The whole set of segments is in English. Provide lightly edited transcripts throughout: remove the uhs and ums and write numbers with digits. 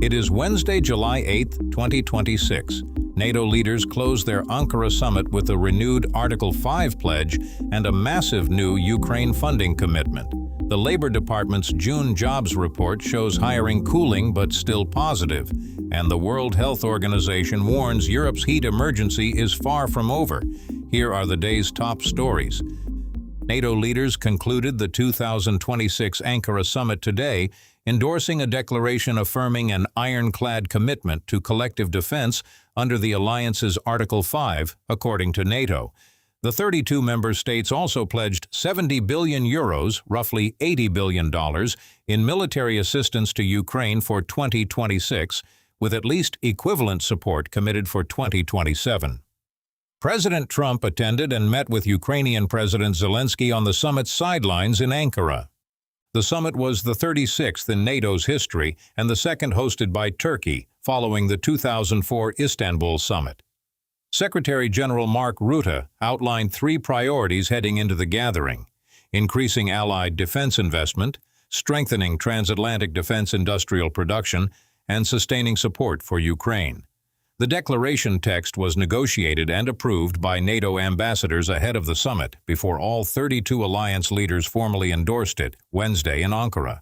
It is Wednesday, July 8, 2026. NATO leaders close their Ankara Summit with a renewed Article 5 pledge and a massive new Ukraine funding commitment. The Labor Department's June jobs report shows hiring cooling but still positive, and the World Health Organization warns Europe's heat emergency is far from over. Here are the day's top stories. NATO leaders concluded the 2026 Ankara Summit today, endorsing a declaration affirming an ironclad commitment to collective defense under the alliance's Article 5, according to NATO. The 32 member states also pledged 70 billion euros, roughly $80 billion, in military assistance to Ukraine for 2026, with at least equivalent support committed for 2027. President Trump attended and met with Ukrainian President Zelenskyy on the summit's sidelines in Ankara. The summit was the 36th in NATO's history and the second hosted by Turkey, following the 2004 Istanbul summit. Secretary General Mark Rutte outlined three priorities heading into the gathering: increasing Allied defense investment, strengthening transatlantic defense industrial production, and sustaining support for Ukraine. The declaration text was negotiated and approved by NATO ambassadors ahead of the summit before all 32 alliance leaders formally endorsed it Wednesday in Ankara.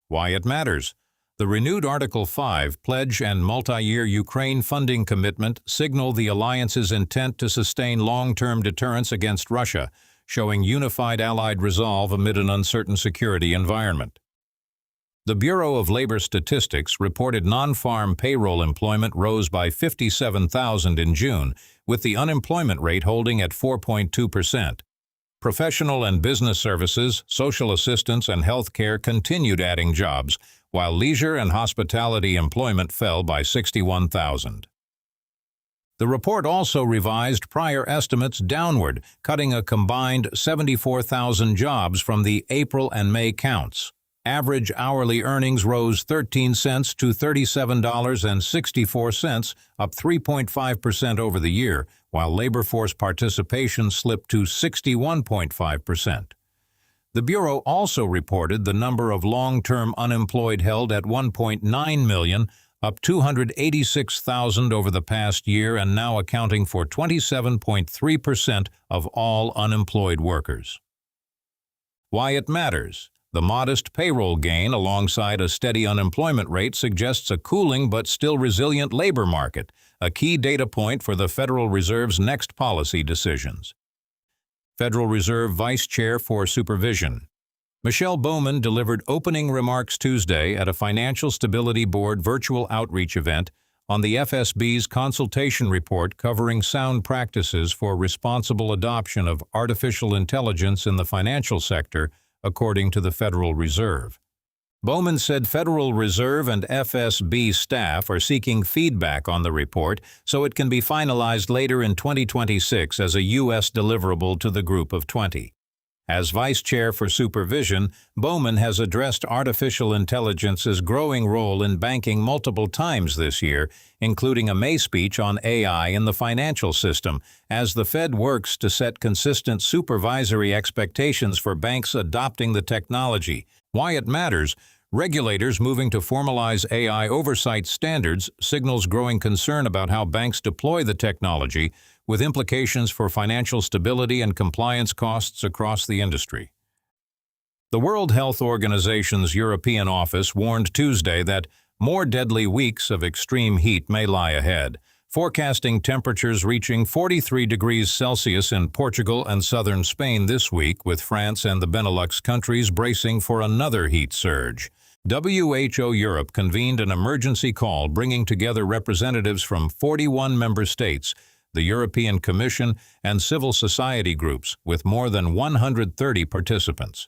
Why it matters. The renewed Article 5 pledge and multi-year Ukraine funding commitment signal the alliance's intent to sustain long-term deterrence against Russia, showing unified Allied resolve amid an uncertain security environment. The Bureau of Labor Statistics reported non-farm payroll employment rose by 57,000 in June, with the unemployment rate holding at 4.2%. Professional and business services, social assistance, and health care continued adding jobs, while leisure and hospitality employment fell by 61,000. The report also revised prior estimates downward, cutting a combined 74,000 jobs from the April and May counts. Average hourly earnings rose 13 cents to $37.64, up 3.5% over the year, while labor force participation slipped to 61.5%. The Bureau also reported the number of long-term unemployed held at 1.9 million, up 286,000 over the past year and now accounting for 27.3% of all unemployed workers. Why it matters. The modest payroll gain alongside a steady unemployment rate suggests a cooling but still resilient labor market, a key data point for the Federal Reserve's next policy decisions. Federal Reserve Vice Chair for Supervision Michelle Bowman delivered opening remarks Tuesday at a Financial Stability Board virtual outreach event on the FSB's consultation report covering sound practices for responsible adoption of artificial intelligence in the financial sector, according to the Federal Reserve. Bowman said Federal Reserve and FSB staff are seeking feedback on the report so it can be finalized later in 2026 as a U.S. deliverable to the Group of 20. As Vice Chair for Supervision, Bowman has addressed artificial intelligence's growing role in banking multiple times this year, including a May speech on AI in the financial system, as the Fed works to set consistent supervisory expectations for banks adopting the technology. Why it matters. Regulators moving to formalize AI oversight standards signals growing concern about how banks deploy the technology, with implications for financial stability and compliance costs across the industry. The World Health Organization's European office warned Tuesday that more deadly weeks of extreme heat may lie ahead, forecasting temperatures reaching 43 degrees Celsius in Portugal and southern Spain this week, with France and the Benelux countries bracing for another heat surge. WHO Europe convened an emergency call bringing together representatives from 41 member states, the European Commission, and civil society groups, with more than 130 participants.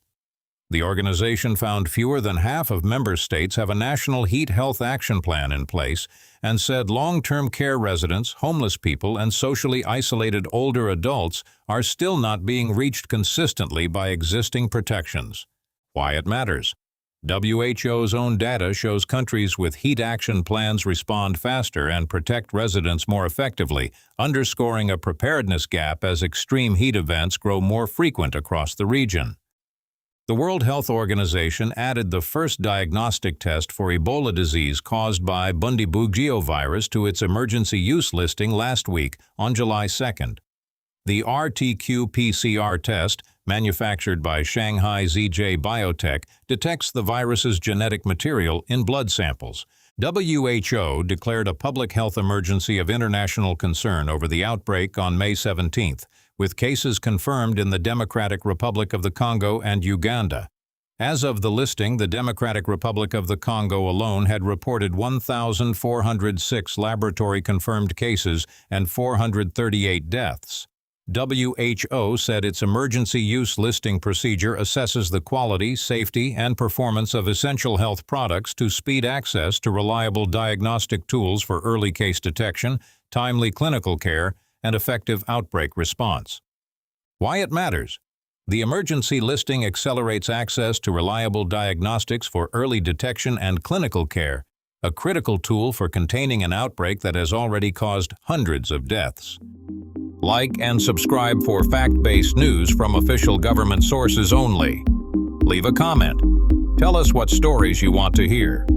The organization found fewer than half of member states have a national heat health action plan in place and said long-term care residents, homeless people, and socially isolated older adults are still not being reached consistently by existing protections. Why it matters. WHO's own data shows countries with heat action plans respond faster and protect residents more effectively, underscoring a preparedness gap as extreme heat events grow more frequent across the region. The World Health Organization added the first diagnostic test for Ebola disease caused by Bundibugyo virus to its emergency use listing last week on July 2nd. The RT-qPCR test, manufactured by Shanghai ZJ Biotech, detects the virus's genetic material in blood samples. WHO declared a public health emergency of international concern over the outbreak on May 17th, with cases confirmed in the Democratic Republic of the Congo and Uganda. As of the listing, the Democratic Republic of the Congo alone had reported 1,406 laboratory-confirmed cases and 438 deaths. WHO said its emergency use listing procedure assesses the quality, safety, and performance of essential health products to speed access to reliable diagnostic tools for early case detection, timely clinical care, and effective outbreak response. Why it matters? The emergency listing accelerates access to reliable diagnostics for early detection and clinical care, a critical tool for containing an outbreak that has already caused hundreds of deaths. Like and subscribe for fact-based news from official government sources only. Leave a comment. Tell us what stories you want to hear.